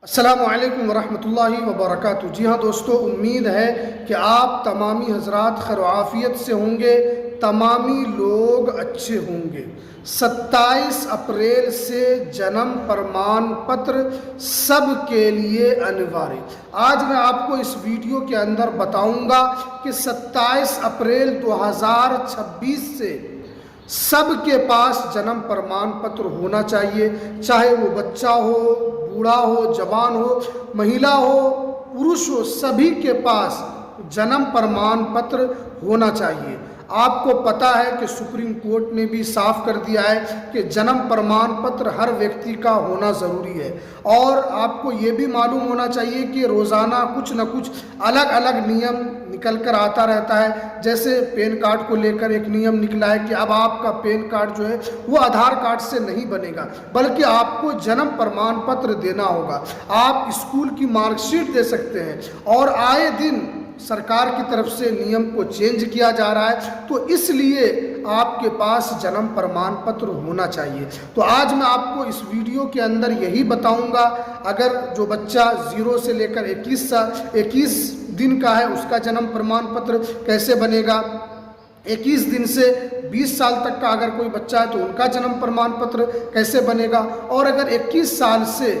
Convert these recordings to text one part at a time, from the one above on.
अस्सलामुअलैकुम वरहमतुल्लाहि वबरकातुहू। जी हाँ दोस्तों, उम्मीद है कि आप तमामी हजरात खैर आफियत से होंगे, तमामी लोग अच्छे होंगे। 27 अप्रैल से जन्म प्रमाण पत्र सब के लिए अनिवार्य। आज मैं आपको इस वीडियो के अंदर बताऊंगा कि 27 अप्रैल 2026 से सबके पास जन्म प्रमाण पत्र होना चाहिए, चाहे वो बच्चा हो, बूढ़ा हो, जवान हो, महिला हो, पुरुष हो, सभी के पास जन्म प्रमाण पत्र होना चाहिए। आपको पता है कि सुप्रीम कोर्ट ने भी साफ कर दिया है कि जन्म प्रमाण पत्र हर व्यक्ति का होना ज़रूरी है। और आपको ये भी मालूम होना चाहिए कि रोज़ाना कुछ न कुछ अलग अलग नियम निकल कर आता रहता है। जैसे पैन कार्ड को लेकर एक नियम निकला है कि अब आपका पैन कार्ड जो है वो आधार कार्ड से नहीं बनेगा, बल्कि आपको जन्म प्रमाण पत्र देना होगा। आप स्कूल की मार्कशीट दे सकते हैं और आए दिन सरकार की तरफ से नियम को चेंज किया जा रहा है, तो इसलिए आपके पास जन्म प्रमाण पत्र होना चाहिए। तो आज मैं आपको इस वीडियो के अंदर यही बताऊंगा, अगर जो बच्चा 0 से लेकर 21 दिन का है उसका जन्म प्रमाण पत्र कैसे बनेगा, 21 दिन से 20 साल तक का अगर कोई बच्चा है तो उनका जन्म प्रमाण पत्र कैसे बनेगा, और अगर 21 साल से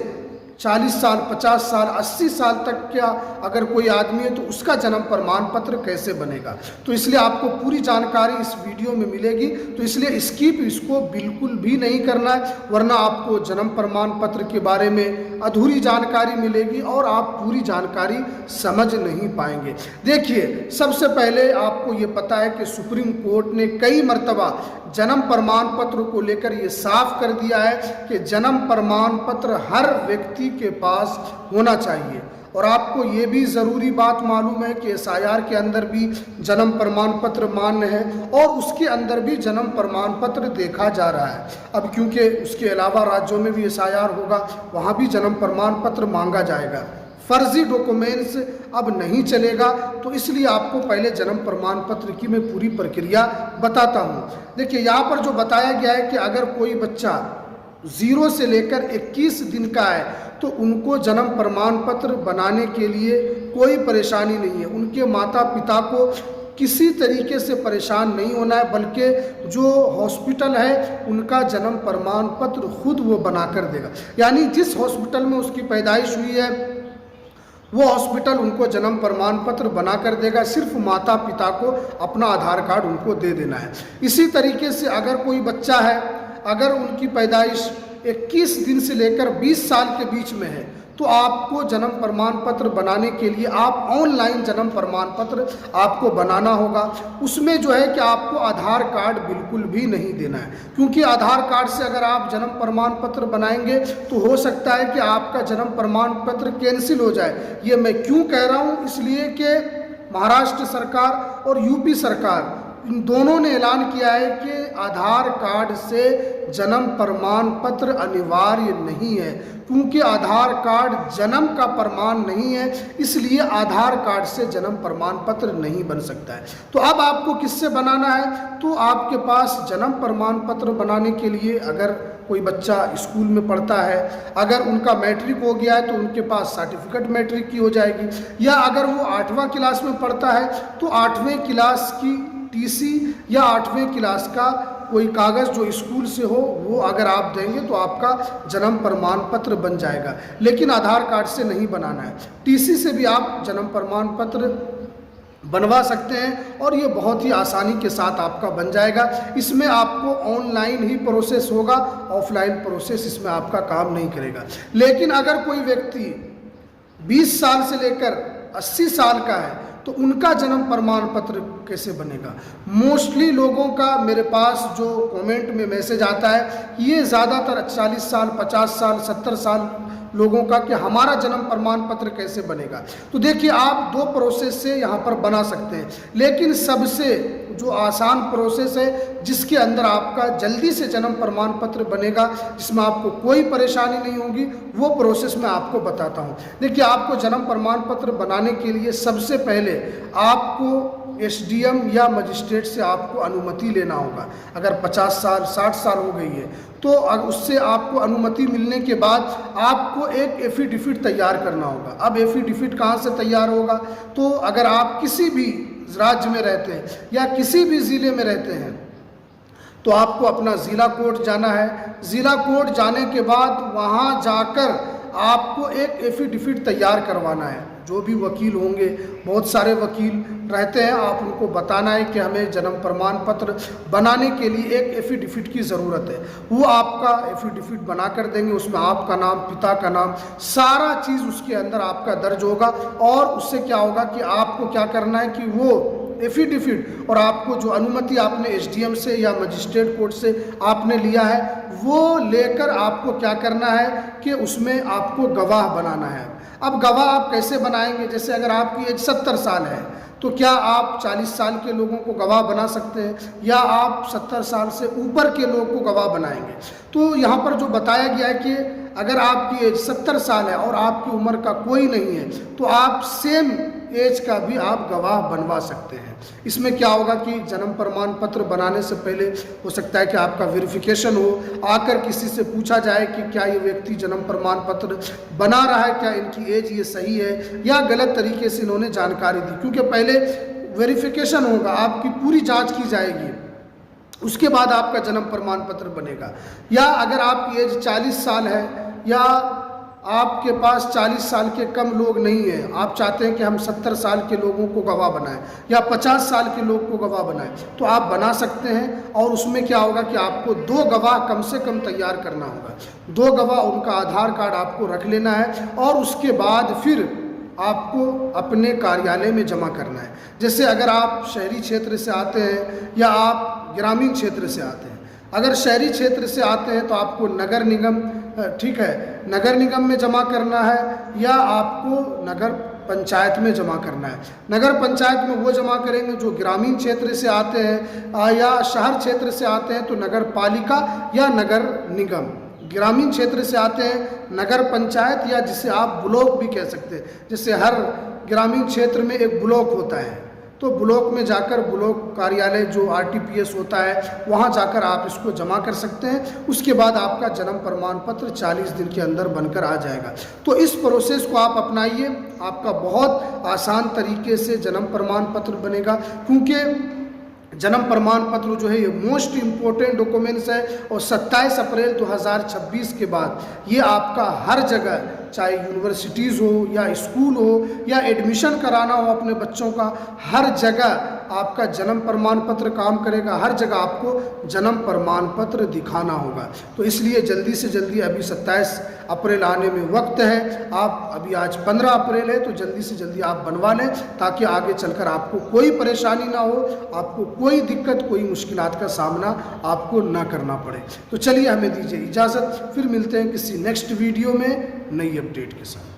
40 साल, 50 साल, 80 साल तक क्या अगर कोई आदमी है तो उसका जन्म प्रमाण पत्र कैसे बनेगा। तो इसलिए आपको पूरी जानकारी इस वीडियो में मिलेगी, तो इसलिए स्किप इसको बिल्कुल भी नहीं करना है, वरना आपको जन्म प्रमाण पत्र के बारे में अधूरी जानकारी मिलेगी और आप पूरी जानकारी समझ नहीं पाएंगे। देखिए, सबसे पहले आपको ये पता है कि सुप्रीम कोर्ट ने कई मर्तबा जन्म प्रमाण पत्र को लेकर ये साफ कर दिया है कि जन्म प्रमाण पत्र हर व्यक्ति के पास होना चाहिए। और आपको ये भी ज़रूरी बात मालूम है कि SIR के अंदर भी जन्म प्रमाण पत्र मान्य है और उसके अंदर भी जन्म प्रमाण पत्र देखा जा रहा है। अब क्योंकि उसके अलावा राज्यों में भी SIR होगा, वहाँ भी जन्म प्रमाण पत्र मांगा जाएगा। फर्जी डॉक्यूमेंट्स अब नहीं चलेगा, तो इसलिए आपको पहले जन्म प्रमाण पत्र की मैं पूरी प्रक्रिया बताता हूँ। देखिए, यहाँ पर जो बताया गया है कि अगर कोई बच्चा 0 से लेकर 21 दिन का है तो उनको जन्म प्रमाण पत्र बनाने के लिए कोई परेशानी नहीं है। उनके माता पिता को किसी तरीके से परेशान नहीं होना है, बल्कि जो हॉस्पिटल है उनका जन्म प्रमाण पत्र खुद वो बना कर देगा। यानी जिस हॉस्पिटल में उसकी पैदाइश हुई है वो हॉस्पिटल उनको जन्म प्रमाण पत्र बना कर देगा, सिर्फ माता पिता को अपना आधार कार्ड उनको दे देना है। इसी तरीके से अगर कोई बच्चा है, अगर उनकी पैदाइश 21 दिन से लेकर 20 साल के बीच में है, तो आपको जन्म प्रमाण पत्र बनाने के लिए आप ऑनलाइन जन्म प्रमाण पत्र आपको बनाना होगा। उसमें जो है कि आपको आधार कार्ड बिल्कुल भी नहीं देना है, क्योंकि आधार कार्ड से अगर आप जन्म प्रमाण पत्र बनाएंगे तो हो सकता है कि आपका जन्म प्रमाण पत्र कैंसिल हो जाए। ये मैं क्यों कह रहा हूँ, इसलिए कि महाराष्ट्र सरकार और यूपी सरकार इन दोनों ने ऐलान किया है कि आधार कार्ड से जन्म प्रमाण पत्र अनिवार्य नहीं है, क्योंकि आधार कार्ड जन्म का प्रमाण नहीं है, इसलिए आधार कार्ड से जन्म प्रमाण पत्र नहीं बन सकता है। तो अब आपको किससे बनाना है, तो आपके पास जन्म प्रमाण पत्र बनाने के लिए अगर कोई बच्चा स्कूल में पढ़ता है, अगर उनका मैट्रिक हो गया है तो उनके पास सर्टिफिकेट मैट्रिक की हो जाएगी, या अगर वो 8वां क्लास में पढ़ता है तो 8वें क्लास की TC या 8वें क्लास का कोई कागज़ जो स्कूल से हो वो अगर आप देंगे तो आपका जन्म प्रमाण पत्र बन जाएगा। लेकिन आधार कार्ड से नहीं बनाना है, TC से भी आप जन्म प्रमाण पत्र बनवा सकते हैं और ये बहुत ही आसानी के साथ आपका बन जाएगा। इसमें आपको ऑनलाइन ही प्रोसेस होगा, ऑफलाइन प्रोसेस इसमें आपका काम नहीं करेगा। लेकिन अगर कोई व्यक्ति 20 साल से लेकर 80 साल का है तो उनका जन्म प्रमाण पत्र कैसे बनेगा। मोस्टली लोगों का मेरे पास जो कमेंट में मैसेज आता है, ये ज़्यादातर 40 साल, 50 साल, 70 साल लोगों का कि हमारा जन्म प्रमाण पत्र कैसे बनेगा। तो देखिए, आप 2 प्रोसेस से यहाँ पर बना सकते हैं, लेकिन सबसे जो आसान प्रोसेस है जिसके अंदर आपका जल्दी से जन्म प्रमाण पत्र बनेगा, जिसमें आपको कोई परेशानी नहीं होगी, वो प्रोसेस मैं आपको बताता हूँ। देखिए, आपको जन्म प्रमाण पत्र बनाने के लिए सबसे पहले आपको एसडीएम या मजिस्ट्रेट से आपको अनुमति लेना होगा। अगर 50 साल 60 साल हो गई है तो उससे आपको अनुमति मिलने के बाद आपको एक एफिडेविट तैयार करना होगा। अब एफिडेविट कहाँ से तैयार होगा? तो अगर आप किसी भी राज्य में रहते हैं या किसी भी ज़िले में रहते हैं तो आपको अपना ज़िला कोर्ट जाना है। ज़िला कोर्ट जाने के बाद वहाँ जाकर आपको एक एफिडेविट तैयार करवाना है। जो भी वकील होंगे, बहुत सारे वकील रहते हैं, आप उनको बताना है कि हमें जन्म प्रमाण पत्र बनाने के लिए एक एफिडेविट की ज़रूरत है। वो आपका एफिडेविट बना कर देंगे। उसमें आपका नाम, पिता का नाम, सारा चीज़ उसके अंदर आपका दर्ज होगा। और उससे क्या होगा कि आपको क्या करना है कि वो एफिडेविट और आपको जो अनुमति आपने एसडीएम से या मजिस्ट्रेट कोर्ट से आपने लिया है वो लेकर आपको क्या करना है कि उसमें आपको गवाह बनाना है। अब गवाह आप कैसे बनाएंगे? जैसे अगर आपकी एज 70 साल है तो क्या आप 40 साल के लोगों को गवाह बना सकते हैं या आप 70 साल से ऊपर के लोग को गवाह बनाएंगे? तो यहाँ पर जो बताया गया है कि अगर आपकी एज 70 साल है और आपकी उम्र का कोई नहीं है तो आप सेम एज का भी आप गवाह बनवा सकते हैं। इसमें क्या होगा कि जन्म प्रमाण पत्र बनाने से पहले हो सकता है कि आपका वेरिफिकेशन हो, आकर किसी से पूछा जाए कि क्या ये व्यक्ति जन्म प्रमाण पत्र बना रहा है, क्या इनकी एज ये सही है या गलत तरीके से इन्होंने जानकारी दी। क्योंकि पहले वेरिफिकेशन होगा, आपकी पूरी जाँच की जाएगी, उसके बाद आपका जन्म प्रमाण पत्र बनेगा। या अगर आपकी एज 40 साल है या आपके पास 40 साल के कम लोग नहीं हैं, आप चाहते हैं कि हम 70 साल के लोगों को गवाह बनाएं या 50 साल के लोग को गवाह बनाएं, तो आप बना सकते हैं। और उसमें क्या होगा कि आपको 2 गवाह कम से कम तैयार करना होगा। 2 गवाह, उनका आधार कार्ड आपको रख लेना है और उसके बाद फिर आपको अपने कार्यालय में जमा करना है। जैसे अगर आप शहरी क्षेत्र से आते हैं या आप ग्रामीण क्षेत्र से आते हैं। अगर शहरी क्षेत्र से आते हैं तो आपको नगर निगम, ठीक है, नगर निगम में जमा करना है या आपको नगर पंचायत में जमा करना है। नगर पंचायत में वो जमा करेंगे जो ग्रामीण क्षेत्र से आते हैं, या शहर क्षेत्र से आते हैं तो नगर पालिका या नगर निगम। ग्रामीण क्षेत्र से आते हैं नगर पंचायत या जिसे आप ब्लॉक भी कह सकते हैं। जैसे हर ग्रामीण क्षेत्र में एक ब्लॉक होता है तो ब्लॉक में जाकर ब्लॉक कार्यालय जो आरटीपीएस होता है वहाँ जाकर आप इसको जमा कर सकते हैं। उसके बाद आपका जन्म प्रमाण पत्र 40 दिन के अंदर बनकर आ जाएगा। तो इस प्रोसेस को आप अपनाइए, आपका बहुत आसान तरीके से जन्म प्रमाण पत्र बनेगा। क्योंकि जन्म प्रमाण पत्र जो है ये मोस्ट इम्पोर्टेंट डॉक्यूमेंट्स है और 27 अप्रैल 2026 के बाद ये आपका हर जगह, चाहे यूनिवर्सिटीज़ हो या स्कूल हो या एडमिशन कराना हो अपने बच्चों का, हर जगह आपका जन्म प्रमाण पत्र काम करेगा। हर जगह आपको जन्म प्रमाण पत्र दिखाना होगा। तो इसलिए जल्दी से जल्दी, अभी 27 अप्रैल आने में वक्त है, आप अभी आज 15 अप्रैल है तो जल्दी से जल्दी आप बनवा लें ताकि आगे चलकर आपको कोई परेशानी ना हो, आपको कोई दिक्कत, कोई मुश्किलात का सामना आपको ना करना पड़े। तो चलिए हमें दीजिए इजाज़त, फिर मिलते हैं किसी नेक्स्ट वीडियो में नई अपडेट के साथ।